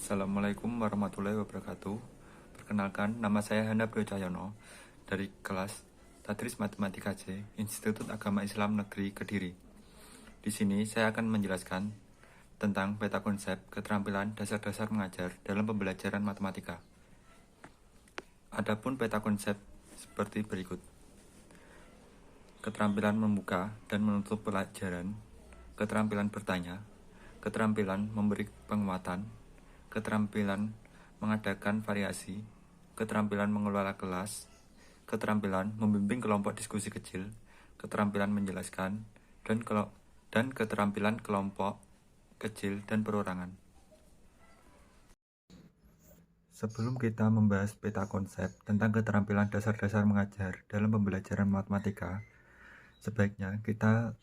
Assalamualaikum warahmatullahi wabarakatuh. Perkenalkan, nama saya Hana Cahyono dari kelas Tadris Matematika C, Institut Agama Islam Negeri Kediri. Di sini saya akan menjelaskan tentang peta konsep keterampilan dasar-dasar mengajar dalam pembelajaran matematika. Adapun peta konsep seperti berikut. Keterampilan membuka dan menutup pelajaran, keterampilan bertanya, keterampilan memberi penguatan, keterampilan mengadakan variasi, keterampilan mengelola kelas, keterampilan membimbing kelompok diskusi kecil, keterampilan menjelaskan, dan keterampilan kelompok kecil dan perorangan. Sebelum kita membahas peta konsep tentang keterampilan dasar-dasar mengajar dalam pembelajaran matematika, sebaiknya kita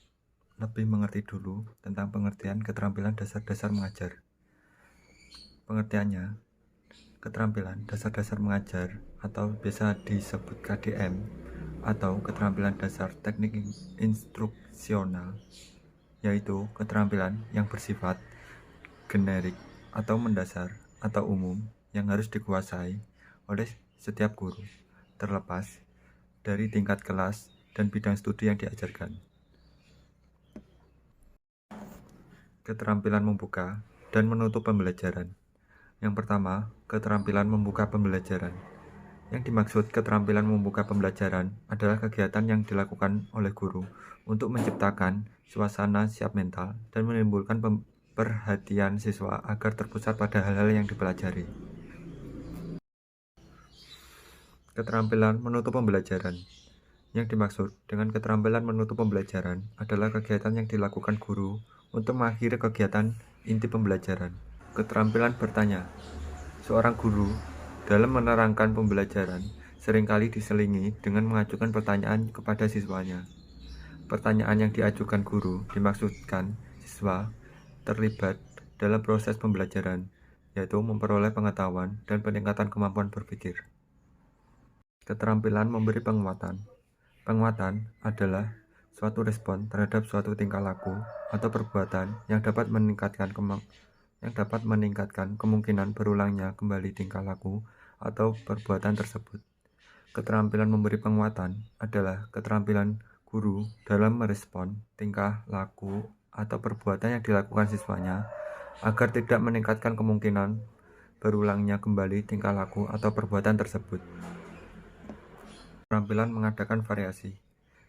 lebih mengerti dulu tentang pengertian keterampilan dasar-dasar mengajar. Pengertiannya, keterampilan dasar-dasar mengajar atau biasa disebut KDM atau keterampilan dasar teknik instruksional, yaitu keterampilan yang bersifat generik atau mendasar atau umum yang harus dikuasai oleh setiap guru, terlepas dari tingkat kelas dan bidang studi yang diajarkan. Keterampilan membuka dan menutup pembelajaran. Yang pertama, keterampilan membuka pembelajaran. Yang dimaksud keterampilan membuka pembelajaran adalah kegiatan yang dilakukan oleh guru untuk menciptakan suasana siap mental dan menimbulkan perhatian siswa agar terpusat pada hal-hal yang dipelajari. Keterampilan menutup pembelajaran. Yang dimaksud dengan keterampilan menutup pembelajaran adalah kegiatan yang dilakukan guru untuk mengakhiri kegiatan inti pembelajaran. Keterampilan bertanya. Seorang guru dalam menerangkan pembelajaran seringkali diselingi dengan mengajukan pertanyaan kepada siswanya. Pertanyaan yang diajukan guru dimaksudkan siswa terlibat dalam proses pembelajaran, yaitu memperoleh pengetahuan dan peningkatan kemampuan berpikir. Keterampilan memberi penguatan. Penguatan adalah suatu respon terhadap suatu tingkah laku atau perbuatan yang dapat meningkatkan kemungkinan berulangnya kembali tingkah laku atau perbuatan tersebut. Keterampilan memberi penguatan adalah keterampilan guru dalam merespon tingkah laku atau perbuatan yang dilakukan siswanya agar tidak meningkatkan kemungkinan berulangnya kembali tingkah laku atau perbuatan tersebut. Keterampilan mengadakan variasi.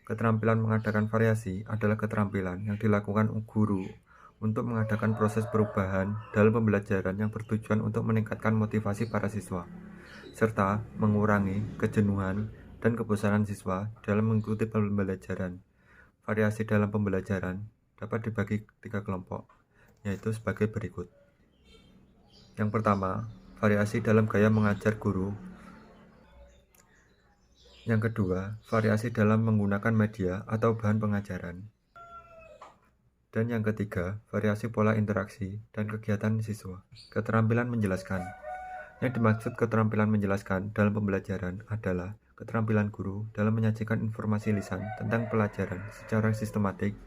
Keterampilan mengadakan variasi adalah keterampilan yang dilakukan guru untuk mengadakan proses perubahan dalam pembelajaran yang bertujuan untuk meningkatkan motivasi para siswa, serta mengurangi kejenuhan dan kebosanan siswa dalam mengikuti pembelajaran. Variasi dalam pembelajaran dapat dibagi 3 kelompok, yaitu sebagai berikut. Yang pertama, variasi dalam gaya mengajar guru. Yang kedua, variasi dalam menggunakan media atau bahan pengajaran. Dan yang ketiga, variasi pola interaksi dan kegiatan siswa. Keterampilan menjelaskan. Yang dimaksud keterampilan menjelaskan dalam pembelajaran adalah keterampilan guru dalam menyajikan informasi lisan tentang pelajaran secara sistematik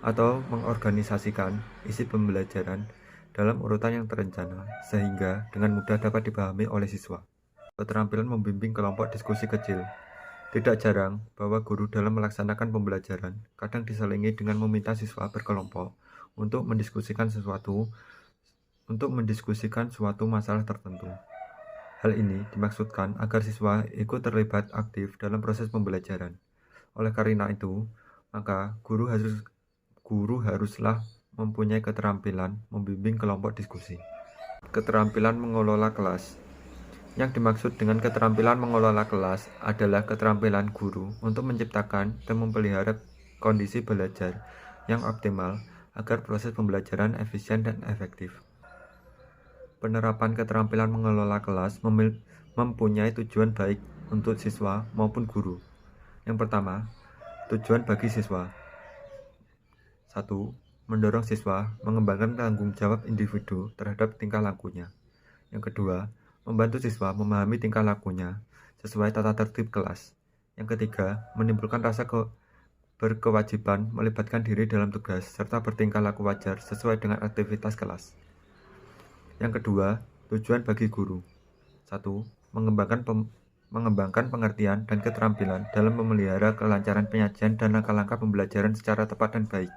atau mengorganisasikan isi pembelajaran dalam urutan yang terencana sehingga dengan mudah dapat dipahami oleh siswa. Keterampilan membimbing kelompok diskusi kecil. Tidak jarang bahwa guru dalam melaksanakan pembelajaran kadang diselingi dengan meminta siswa berkelompok untuk mendiskusikan suatu masalah tertentu. Hal ini dimaksudkan agar siswa ikut terlibat aktif dalam proses pembelajaran. Oleh karena itu, maka guru haruslah mempunyai keterampilan membimbing kelompok diskusi. Keterampilan mengelola kelas. Yang dimaksud dengan keterampilan mengelola kelas adalah keterampilan guru untuk menciptakan dan memelihara kondisi belajar yang optimal agar proses pembelajaran efisien dan efektif. Penerapan keterampilan mengelola kelas mempunyai tujuan baik untuk siswa maupun guru. Yang pertama, tujuan bagi siswa. 1. Mendorong siswa mengembangkan tanggung jawab individu terhadap tingkah lakunya. Yang kedua, membantu siswa memahami tingkah lakunya sesuai tata tertib kelas. Yang ketiga, menimbulkan rasa berkewajiban melibatkan diri dalam tugas serta bertingkah laku wajar sesuai dengan aktivitas kelas. Yang kedua, Tujuan bagi guru. 1. Mengembangkan pengertian dan keterampilan dalam memelihara kelancaran penyajian dan langkah-langkah pembelajaran secara tepat dan baik.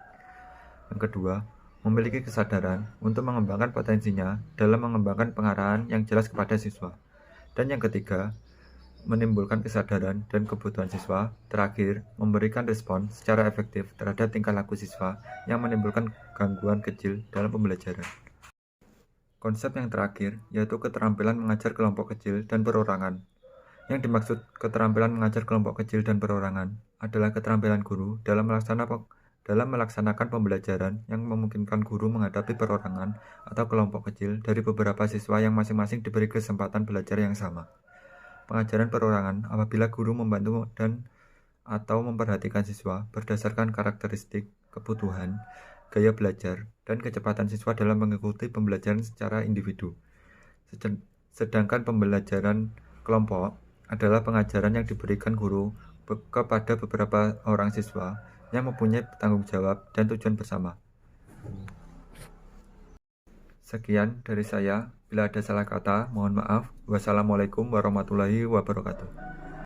Yang kedua, memiliki kesadaran untuk mengembangkan potensinya dalam mengembangkan pengarahan yang jelas kepada siswa. Dan yang ketiga, menimbulkan kesadaran dan kebutuhan siswa. Terakhir, memberikan respon secara efektif terhadap tingkah laku siswa yang menimbulkan gangguan kecil dalam pembelajaran. Konsep yang terakhir yaitu keterampilan mengajar kelompok kecil dan perorangan. Yang dimaksud keterampilan mengajar kelompok kecil dan perorangan adalah keterampilan guru dalam melaksanakan pembelajaran yang memungkinkan guru menghadapi perorangan atau kelompok kecil dari beberapa siswa yang masing-masing diberi kesempatan belajar yang sama. Pengajaran perorangan apabila guru membantu dan atau memperhatikan siswa berdasarkan karakteristik, kebutuhan, gaya belajar, dan kecepatan siswa dalam mengikuti pembelajaran secara individu. Sedangkan pembelajaran kelompok adalah pengajaran yang diberikan guru kepada beberapa orang siswa yang mempunyai tanggung jawab dan tujuan bersama. Sekian dari saya. Bila ada salah kata, mohon maaf. Wassalamualaikum warahmatullahi wabarakatuh.